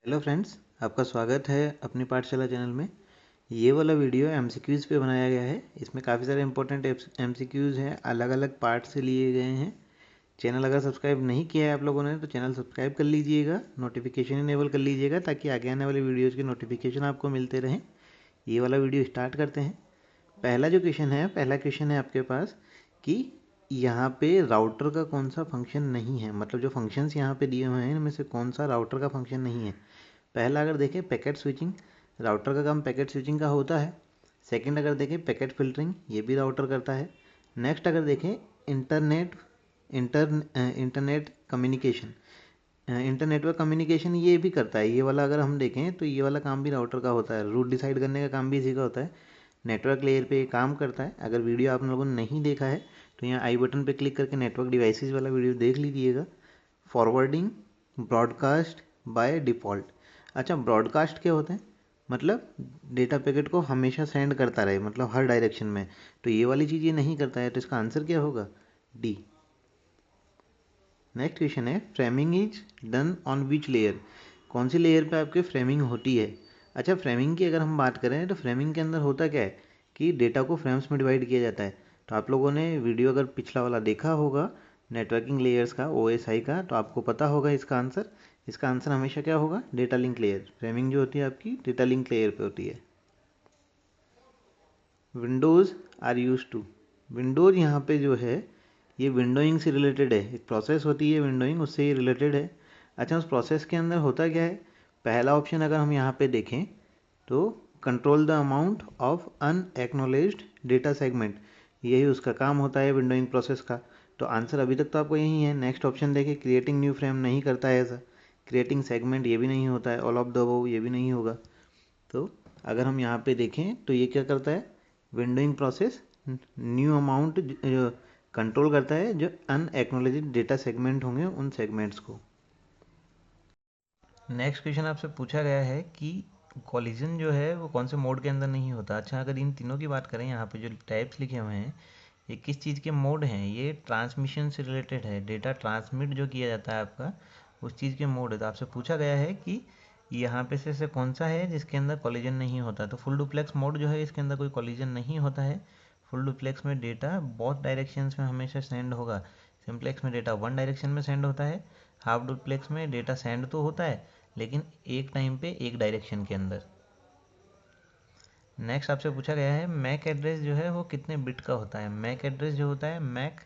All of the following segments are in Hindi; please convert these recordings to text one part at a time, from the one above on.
हेलो फ्रेंड्स, आपका स्वागत है अपनी पाठशाला चैनल में। ये वाला वीडियो एमसीक्यूज़ पे बनाया गया है। इसमें काफ़ी सारे इंपॉर्टेंट एमसीक्यूज़ हैं, अलग अलग पार्ट से लिए गए हैं। चैनल अगर सब्सक्राइब नहीं किया है आप लोगों ने तो चैनल सब्सक्राइब कर लीजिएगा, नोटिफिकेशन इनेबल कर लीजिएगा ताकि आगे आने वाले वीडियोज़ के नोटिफिकेशन आपको मिलते रहें। ये वाला वीडियो स्टार्ट करते हैं। पहला क्वेश्चन है आपके पास कि यहाँ पे राउटर का कौन सा फंक्शन नहीं है, मतलब जो फंक्शंस यहाँ पे दिए हुए हैं इनमें से कौन सा राउटर का फंक्शन नहीं है। पहला अगर देखें पैकेट स्विचिंग, राउटर का काम पैकेट स्विचिंग का होता है। सेकंड अगर देखें पैकेट फिल्टरिंग, ये भी राउटर करता है। नेक्स्ट अगर देखें internet internet communication, internetwork communication ये भी करता है। ये वाला अगर हम देखें तो ये वाला काम भी राउटर का होता है। रूट डिसाइड करने का काम भी इसी का होता है। नेटवर्क लेयर पे ये काम करता है। अगर वीडियो आप लोगों ने नहीं देखा है तो यहाँ आई बटन पे क्लिक करके नेटवर्क डिवाइसेस वाला वीडियो देख लीजिएगा। Forwarding, broadcast by default. अच्छा, ब्रॉडकास्ट क्या होता है? मतलब डेटा पैकेट को हमेशा सेंड करता रहे, मतलब हर डायरेक्शन में। तो ये वाली चीज़ ये नहीं करता है, तो इसका आंसर क्या होगा? डी। नेक्स्ट क्वेश्चन है framing is done on which layer. कौन सी लेयर पे आपके फ्रेमिंग होती है? अच्छा, फ्रेमिंग की अगर हम बात करें तो फ्रेमिंग के अंदर होता क्या है कि डेटा को फ्रेम्स में डिवाइड किया जाता है। तो आप लोगों ने वीडियो अगर पिछला वाला देखा होगा नेटवर्किंग लेयर्स का, ओएसआई का, तो आपको पता होगा इसका आंसर। इसका आंसर हमेशा क्या होगा? Data link layer. फ्रेमिंग जो होती है आपकी डेटा लिंक लेयर पे होती है। Windows are use to. Windows यहाँ पे जो है ये विंडोइंग से रिलेटेड है। एक प्रोसेस होती है विंडोइंग, उससे ये रिलेटेड है। अच्छा, उस प्रोसेस के अंदर होता क्या है? पहला ऑप्शन अगर हम यहाँ पे देखें तो control the amount of unacknowledged data segment, यही उसका काम होता है विंडोइंग प्रोसेस का। तो आंसर अभी तक तो आपको यही है। नेक्स्ट ऑप्शन देखें, क्रिएटिंग न्यू फ्रेम नहीं करता है ऐसा। क्रिएटिंग सेगमेंट ये भी नहीं होता है। ऑल ऑफ द अबव ये भी नहीं होगा। तो अगर हम यहाँ पे देखें तो ये क्या करता है? Windowing process new amount control करता है जो अनएक्नोलेज्ड डेटा सेगमेंट होंगे उन सेगमेंट्स को। नेक्स्ट क्वेश्चन आपसे पूछा गया है कि कॉलिजन जो है वो कौन से मोड के अंदर नहीं होता। अच्छा, अगर इन तीनों की बात करें, यहाँ पे जो टाइप्स लिखे हुए हैं ये किस चीज़ के मोड हैं? ये ट्रांसमिशन से रिलेटेड है। डेटा ट्रांसमिट जो किया जाता है आपका, उस चीज़ के मोड है। तो आपसे पूछा गया है कि यहाँ पे से कौन सा है जिसके अंदर कॉलिजन नहीं होता। तो फुल डुप्लेक्स मोड जो है इसके अंदर कोई कॉलिजन नहीं होता है। फुल डुप्लेक्स में डेटा बहुत डायरेक्शंस में हमेशा सेंड होगा। सिंप्लेक्स में डेटा वन डायरेक्शन में सेंड होता है। हाफ डुप्लेक्स में डेटा सेंड तो होता है लेकिन एक टाइम पे एक डायरेक्शन के अंदर। नेक्स्ट आपसे पूछा गया है मैक एड्रेस जो है वो कितने बिट का होता है। मैक एड्रेस जो होता है, मैक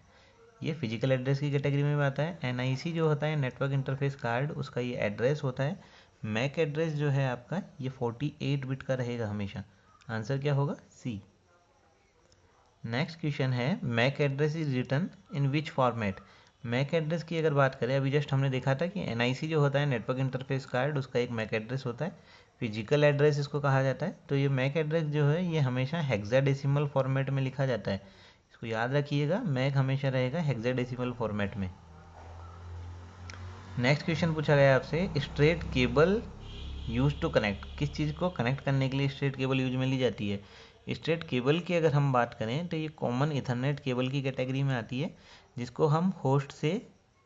ये फिजिकल एड्रेस की कैटेगरी में भी आता है। एनआईसी जो होता है नेटवर्क इंटरफेस कार्ड, उसका ये एड्रेस होता है। मैक एड्रेस जो है आपका ये 48 बिट का रहेगा हमेशा। आंसर क्या होगा? सी। नेक्स्ट क्वेश्चन है MAC address is return in which format. MAC address की अगर बात करें, अभी जस्ट हमने देखा था कि एनआईसी जो होता है नेटवर्क इंटरफेस कार्ड, उसका एक मैक एड्रेस होता है। फिजिकल एड्रेस इसको कहा जाता है। तो ये मैक एड्रेस जो है ये हमेशा हेक्साडेसिमल फॉर्मेट में लिखा जाता है। इसको याद रखिएगा, मैक हमेशा रहेगा हेक्साडेसिमल फॉर्मेट में। नेक्स्ट क्वेश्चन पूछा गया आपसे straight cable use to connect. किस चीज़ को कनेक्ट करने के लिए स्ट्रेट केबल यूज में ली जाती है? स्ट्रेट केबल की अगर हम बात करें तो ये कॉमन इथरनेट केबल की कैटेगरी में आती है, जिसको हम होस्ट से,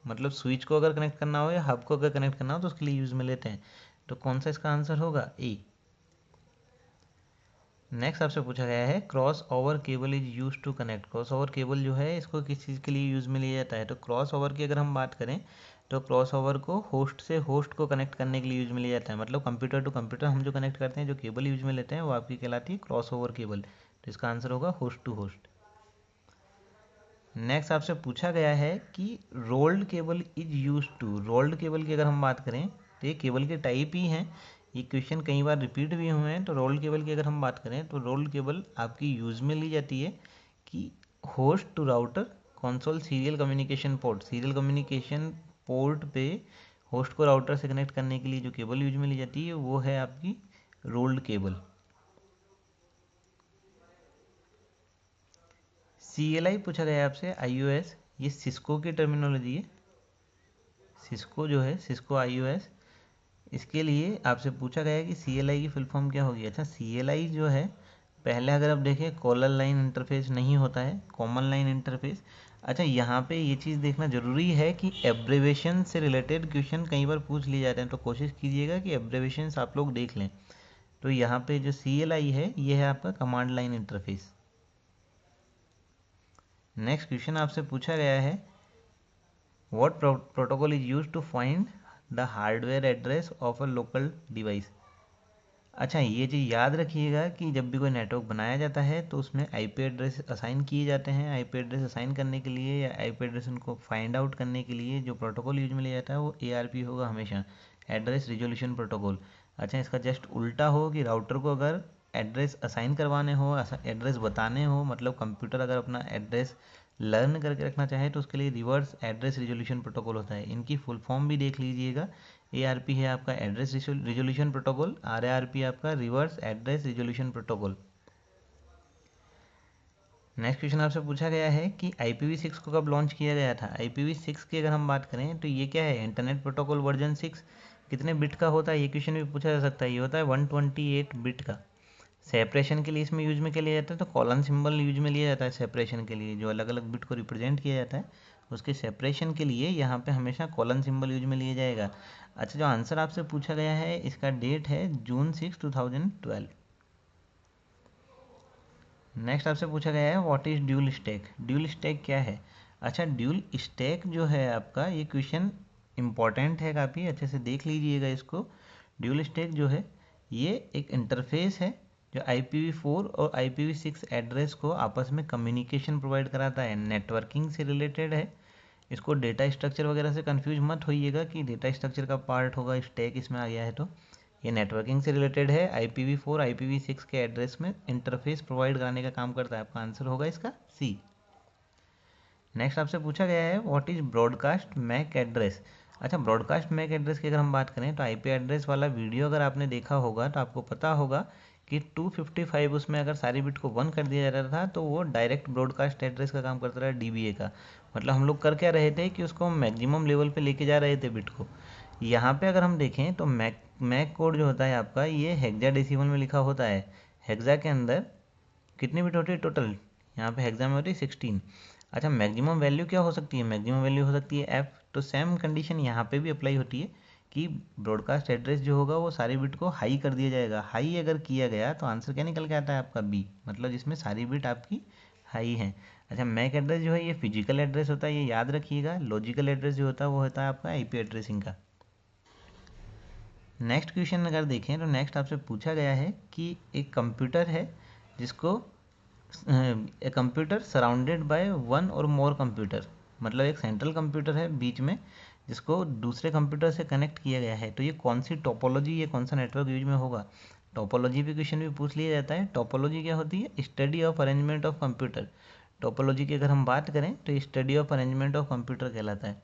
मतलब स्विच को अगर कनेक्ट करना हो या हब को अगर कनेक्ट करना हो तो उसके लिए यूज़ में लेते हैं। तो कौन सा इसका आंसर होगा? ए। नेक्स्ट आपसे पूछा गया है crossover cable is use to connect. Crossover cable जो है इसको किस चीज़ के लिए यूज़ में लिया जाता है? तो क्रॉस ओवर की अगर हम बात करें तो क्रॉस ओवर को होस्ट से होस्ट को कनेक्ट करने के लिए यूज में लिया जाता है। मतलब कंप्यूटर टू कंप्यूटर हम जो कनेक्ट करते हैं, जो केबल यूज में लेते हैं वो आपकी कहलाती है क्रॉस ओवर केबल। तो इसका आंसर होगा होस्ट टू होस्ट। नेक्स्ट आपसे पूछा गया है कि rolled cable is use to. Rolled cable की अगर हम बात करें तो ये केबल के टाइप ही हैं। ये क्वेश्चन कई बार रिपीट भी हुए हैं। तो रोल्ड केबल की अगर हम बात करें तो रोल्ड केबल आपकी यूज में ली जाती है कि host to router console serial communication port. Serial communication port पे होस्ट को राउटर से कनेक्ट करने के लिए जो केबल यूज में ली जाती है वो है आपकी रोल्ड केबल। CLI पूछा गया है आपसे, iOS, ये सिस्को की टर्मिनोलॉजी है। सिस्को जो है, सिस्को iOS, इसके लिए आपसे पूछा गया है कि CLI की फुल फॉर्म क्या होगी। अच्छा, CLI जो है, पहले अगर आप देखें कॉलर लाइन इंटरफेस नहीं होता है, कॉमन लाइन इंटरफेस। अच्छा, यहाँ पे ये चीज़ देखना ज़रूरी है कि एब्रेविएशन से रिलेटेड क्वेश्चन कई बार पूछ लिए जाते हैं, तो कोशिश कीजिएगा कि एब्रेविएशंस आप लोग देख लें। तो यहाँ पे जो CLI है ये है आपका command line interface. Next question आपसे पूछा गया है what protocol is use to find the hardware address of a local device. अच्छा, ये चीज़ याद रखिएगा कि जब भी कोई नेटवर्क बनाया जाता है तो उसमें IP एड्रेस असाइन किए जाते हैं। IP एड्रेस असाइन करने के लिए या IP एड्रेस उनको फाइंड आउट करने के लिए जो प्रोटोकॉल यूज में लिया जाता है वो ARP होगा हमेशा, एड्रेस रिजोल्यूशन प्रोटोकॉल। अच्छा, इसका जस्ट उल्टा हो कि राउटर को अगर एड्रेस असाइन करवाने हो, एड्रेस बताने हो, मतलब कंप्यूटर अगर अपना एड्रेस लर्न करके रखना चाहे तो उसके लिए रिवर्स एड्रेस रिजोल्यूशन प्रोटोकॉल होता है। इनकी फुल फॉर्म भी देख लीजिएगा। ARP है आपका एड्रेस रिजोल्यूशन प्रोटोकॉल, RARP आपका reverse address resolution protocol. Next question आपसे पूछा गया है कि IPv6 को कब लॉन्च किया गया था। IPv6 की अगर हम बात करें तो ये क्या है, इंटरनेट प्रोटोकॉल वर्जन 6। कितने बिट का होता है ये क्वेश्चन भी पूछा जा सकता है। ये होता है 128 बिट का। सेपरेशन के लिए इसमें यूज में क्या लिया जाता है, तो कॉलन सिंबल यूज में लिया जाता है सेपरेशन के लिए। जो अलग अलग बिट को रिप्रेजेंट किया जाता है उसके सेपरेशन के लिए यहाँ पे हमेशा कॉलन सिंबल यूज में लिया जाएगा। अच्छा, जो आंसर आपसे पूछा गया है इसका डेट है June 6, 2012। नेक्स्ट आपसे पूछा गया है what is dual stack. Dual stack क्या है। अच्छा, ड्यूल स्टैक जो है आपका ये क्वेश्चन इंपॉर्टेंट है, काफ़ी अच्छे से देख लीजिएगा इसको। ड्यूल स्टैक जो है ये एक इंटरफेस है जो IPv4 और IPv6 एड्रेस को आपस में कम्युनिकेशन प्रोवाइड कराता है, नेटवर्किंग से रिलेटेड है। इसको डेटा स्ट्रक्चर वगैरह से कंफ्यूज मत होइएगा कि डेटा स्ट्रक्चर का पार्ट होगा स्टैक इसमें आ गया है, तो ये नेटवर्किंग से रिलेटेड है। IPv4 IPv6 के एड्रेस में इंटरफेस प्रोवाइड कराने का काम करता है। आपका आंसर होगा इसका C। नेक्स्ट आपसे पूछा गया है what is broadcast MAC address. अच्छा, ब्रॉडकास्ट मैक एड्रेस की अगर हम बात करें तो IP एड्रेस वाला वीडियो अगर आपने देखा होगा तो आपको पता होगा कि 255 उसमें अगर सारी बिट को 1 कर दिया जाता था तो वो डायरेक्ट ब्रॉडकास्ट एड्रेस का काम करता था, DBA का। मतलब हम लोग कर क्या रहे थे कि उसको मैक्सिमम लेवल पे लेके जा रहे थे बिट को। यहाँ पे अगर हम देखें तो मैक कोड जो होता है आपका ये हेक्साडेसिमल में लिखा होता है। हेक्सा के अंदर कितनी बिट होती है टोटल, यहाँ पे हेक्सा में होती है 16। अच्छा, मैक्सिमम वैल्यू क्या हो सकती है, मैक्सिमम वैल्यू हो सकती है F। तो सेम कंडीशन यहाँ पे भी अप्लाई होती है कि ब्रॉडकास्ट एड्रेस जो होगा वो सारी बिट को हाई कर दिया जाएगा। हाई अगर किया गया तो आंसर क्या निकल के आता है आपका B, मतलब जिसमें सारी बिट आपकी हाई है। अच्छा, मैक एड्रेस जो है ये फिजिकल एड्रेस होता है, ये याद रखिएगा। लॉजिकल एड्रेस जो होता है वो होता है आपका IP एड्रेसिंग का। नेक्स्ट क्वेश्चन अगर देखें तो नेक्स्ट आपसे पूछा गया है कि एक कंप्यूटर है जिसको a computer surrounded by one और मोर कंप्यूटर, मतलब एक सेंट्रल कंप्यूटर है बीच में जिसको दूसरे कंप्यूटर से कनेक्ट किया गया है। तो ये कौन सी टोपोलॉजी, ये कौन सा नेटवर्क यूज में होगा। टोपोलॉजी भी क्वेश्चन भी पूछ लिया जाता है। टोपोलॉजी क्या होती है, study of arrangement of computer. Topology की अगर हम बात करें तो study of arrangement of computer कहलाता है।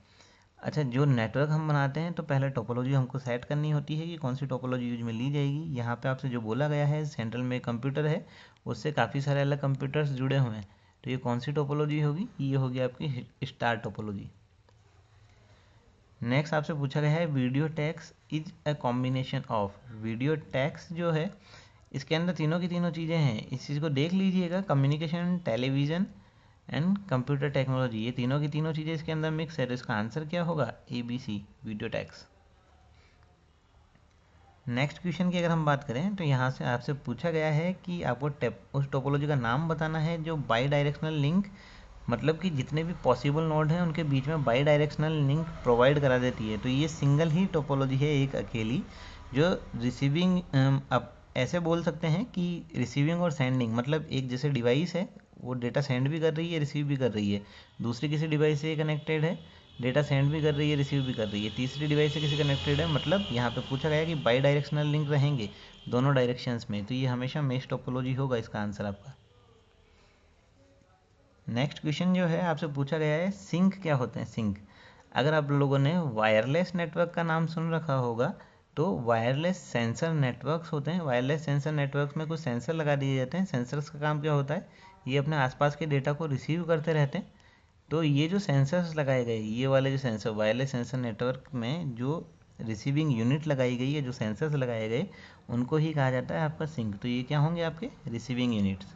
अच्छा, जो नेटवर्क हम बनाते हैं तो पहले टोपोलॉजी हमको सेट करनी होती है कि कौन सी टोपोलॉजी यूज में ली जाएगी। यहाँ पे आपसे जो बोला गया है सेंट्रल में कंप्यूटर है उससे काफ़ी सारे अलग कंप्यूटर्स जुड़े हुए हैं, तो ये कौन सी टोपोलॉजी होगी, ये होगी आपकी स्टार टोपोलॉजी। नेक्स्ट आपसे पूछा गया है video tax is a combination of. Video tax जो है इसके अंदर तीनों की तीनों चीज़ें हैं, इस चीज़ को देख लीजिएगा। Communication, television and computer technology, ये तीनों की तीनों चीज़ें इसके अंदर मिक्स है। तो इसका आंसर क्या होगा, ABC, video tax. Next question की अगर हम बात करें तो यहाँ से आपसे पूछा गया है कि आपको उस टोपोलॉजी का नाम बताना है जो बाई डायरेक्शनल लिंक, मतलब कि जितने भी पॉसिबल नोड हैं उनके बीच में बाई डायरेक्शनल लिंक प्रोवाइड करा देती है। तो ये सिंगल ही टोपोलॉजी है, एक अकेली, जो रिसीविंग, अब ऐसे बोल सकते हैं कि रिसीविंग और सेंडिंग, मतलब एक जैसे डिवाइस है वो डेटा सेंड भी कर रही है, रिसीव भी कर रही है। दूसरी किसी डिवाइस से कनेक्टेड है, डेटा सेंड भी कर रही है, रिसीव भी कर रही है। तीसरी डिवाइस से किसी कनेक्टेड है, मतलब यहाँ पे पूछा गया है कि बाई डायरेक्शनल लिंक रहेंगे दोनों डायरेक्शंस में, तो ये हमेशा मेश टोपोलॉजी होगा इसका आंसर आपका। नेक्स्ट क्वेश्चन जो है आपसे पूछा गया है सिंक क्या होते हैं। सिंक, अगर आप लोगों ने वायरलेस नेटवर्क का नाम सुन रखा होगा तो वायरलेस सेंसर नेटवर्क्स होते हैं। वायरलेस सेंसर नेटवर्क्स में कुछ सेंसर लगा दिए जाते हैं। सेंसर्स का काम क्या होता है, ये अपने आसपास के डेटा को रिसीव करते रहते हैं। तो ये जो सेंसर्स लगाए गए, ये वाले जो सेंसर वायरलेस सेंसर नेटवर्क में जो रिसीविंग यूनिट लगाई गई है, जो सेंसर्स लगाए गए, उनको ही कहा जाता है आपका सिंक। तो ये क्या होंगे आपके रिसीविंग यूनिट्स।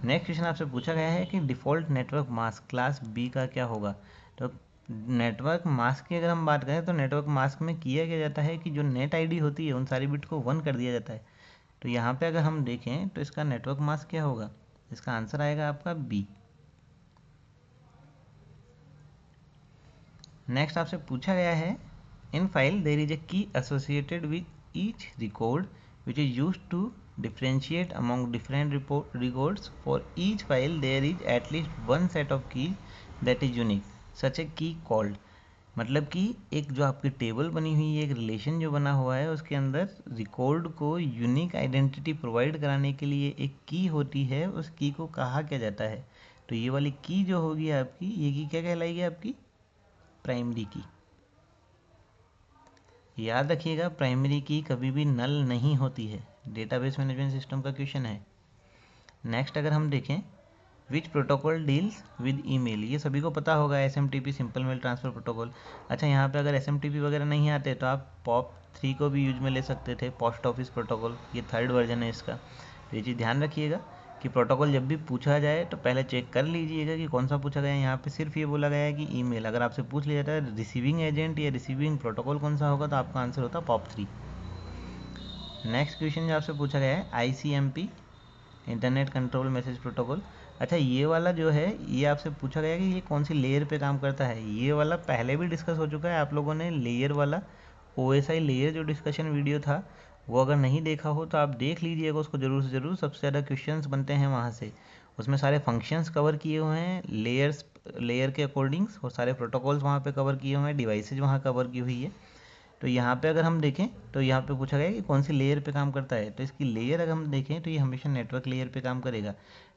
नेक्स्ट क्वेश्चन आपसे पूछा गया है कि default network mask class B का क्या होगा। तो नेटवर्क मास्क की अगर हम बात करें तो नेटवर्क मास्क में किया क्या जाता है कि जो नेट आईडी होती है उन सारी बिट को 1 कर दिया जाता है। तो यहाँ पे अगर हम देखें तो इसका नेटवर्क मास्क क्या होगा, इसका आंसर आएगा आपका बी। नेक्स्ट आपसे पूछा गया है in file there is a key associated with each record which is used to differentiate among different records. For each file there is at least one set of keys that is unique, such a key called। मतलब कि एक जो आपकी टेबल बनी हुई है, एक रिलेशन जो बना हुआ है, उसके अंदर रिकॉर्ड को यूनिक आइडेंटिटी प्रोवाइड कराने के लिए एक की होती है, उस की को कहा क्या जाता है। तो ये वाली की जो होगी आपकी, ये की क्या कहलाएगी आपकी, प्राइमरी की। याद रखिएगा प्राइमरी की कभी भी नल नहीं होती है, डेटाबेस मैनेजमेंट सिस्टम का क्वेश्चन है। नेक्स्ट अगर हम देखें which protocol deals with email, ये सभी को पता होगा SMTP simple mail transfer protocol. अच्छा, यहाँ पे अगर SMTP वगैरह नहीं आते तो आप POP3 को भी यूज में ले सकते थे, पोस्ट ऑफिस प्रोटोकॉल, ये 3rd वर्जन है इसका। तो ये चीज़ ध्यान रखिएगा कि प्रोटोकॉल जब भी पूछा जाए तो पहले चेक कर लीजिएगा कि कौन सा पूछा गया है। यहाँ पे सिर्फ ये बोला गया है कि ईमेल, अगर आपसे पूछ लिया जाता है रिसीविंग एजेंट या रिसीविंग प्रोटोकॉल कौन सा होगा, तो आपका आंसर होता POP3। नेक्स्ट क्वेश्चन जो आपसे पूछा गया है ICMP internet control message protocol. अच्छा, ये वाला जो है ये आपसे पूछा गया कि ये कौन सी लेयर पे काम करता है। ये वाला पहले भी डिस्कस हो चुका है, आप लोगों ने लेयर वाला OSI लेयर जो डिस्कशन वीडियो था वो अगर नहीं देखा हो तो आप देख लीजिएगा उसको ज़रूर से ज़रूर। सबसे ज़्यादा क्वेश्चंस बनते हैं वहाँ से, उसमें सारे फंक्शंस कवर किए हुए हैं लेयर के अकॉर्डिंग्स, और सारे प्रोटोकॉल्स वहाँ पे कवर किए हुए हैं, डिवाइसेज वहाँ कवर की हुई है। तो यहाँ पे अगर हम देखें तो यहाँ पे पूछा गया है कि कौन सी लेयर पे काम करता है। तो इसकी लेयर अगर हम देखें तो ये हमेशा नेटवर्क लेयर पे काम करेगा।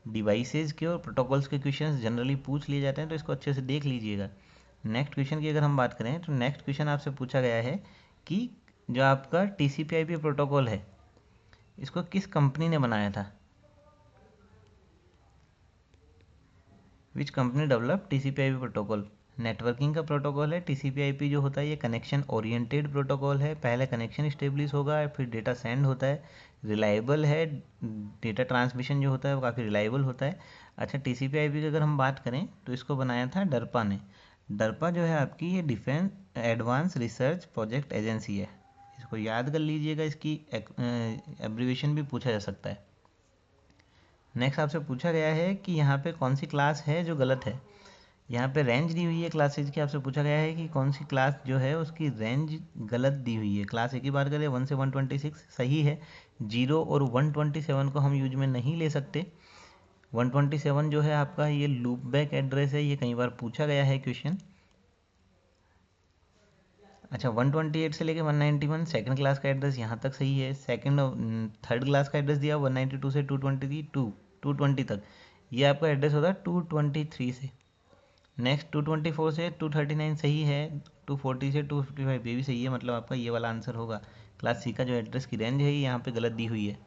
डिवाइसेज के और प्रोटोकॉल्स के क्वेश्चंस जनरली पूछ लिए जाते हैं, तो इसको अच्छे से देख लीजिएगा। नेक्स्ट क्वेश्चन की अगर हम बात करें तो नेक्स्ट क्वेश्चन आपसे पूछा गया है कि जो आपका TCP/IP प्रोटोकॉल है इसको किस कंपनी ने बनाया था। Which company develop TCP/IP protocol. Networking का प्रोटोकॉल है TCP/IP जो होता है, ये कनेक्शन ओरिएंटेड प्रोटोकॉल है। पहले कनेक्शन इस्टेब्लिश होगा फिर डेटा सेंड होता है, रिलायबल है, डेटा ट्रांसमिशन जो होता है वो काफ़ी रिलायबल होता है। अच्छा, TCP/IP की अगर हम बात करें तो इसको बनाया था डरपा ने। डरपा जो है आपकी ये defence advance research project agency है, इसको याद कर लीजिएगा, इसकी एब्रीविएशन भी पूछा जा सकता है। नेक्स्ट आपसे पूछा गया है कि यहाँ पे कौन सी क्लास है जो गलत है। यहाँ पे रेंज दी हुई है क्लासेज की, आपसे पूछा गया है कि कौन सी क्लास जो है उसकी रेंज गलत दी हुई है। क्लास ए की बात करें 1 से 126 सही है, 0 और 127 को हम यूज में नहीं ले सकते। 127 जो है आपका ये लूप बैक एड्रेस है, ये कई बार पूछा गया है क्वेश्चन। अच्छा, 128 से लेके 191 सेकंड क्लास का एड्रेस यहाँ तक सही है। सेकंड और थर्ड क्लास का एड्रेस दिया 192 से 220 तक, ये आपका एड्रेस होता है 223 से। नेक्स्ट 224 से 239 सही है, 240 से 255 ये भी सही है, मतलब आपका ये वाला आंसर होगा। क्लास सी का जो एड्रेस की रेंज है ये यहाँ पे गलत दी हुई है।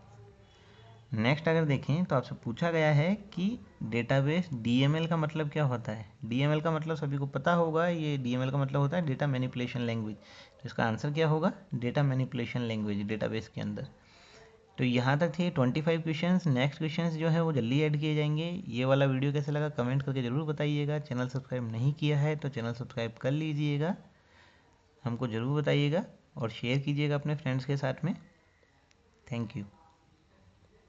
नेक्स्ट अगर देखें तो आपसे पूछा गया है कि डेटाबेस DML का मतलब क्या होता है। DML का मतलब सभी को पता होगा, ये DML का मतलब होता है डेटा मैनिपुलेशन लैंग्वेज। तो इसका आंसर क्या होगा, डेटा मैनिपुलेशन लैंग्वेज डेटाबेस के अंदर। तो यहाँ तक थे 25 क्वेश्चंस। नेक्स्ट क्वेश्चंस जो है वो जल्दी ऐड किए जाएंगे। ये वाला वीडियो कैसे लगा कमेंट करके ज़रूर बताइएगा। चैनल सब्सक्राइब नहीं किया है तो चैनल सब्सक्राइब कर लीजिएगा, हमको ज़रूर बताइएगा और शेयर कीजिएगा अपने फ्रेंड्स के साथ में। Thank you.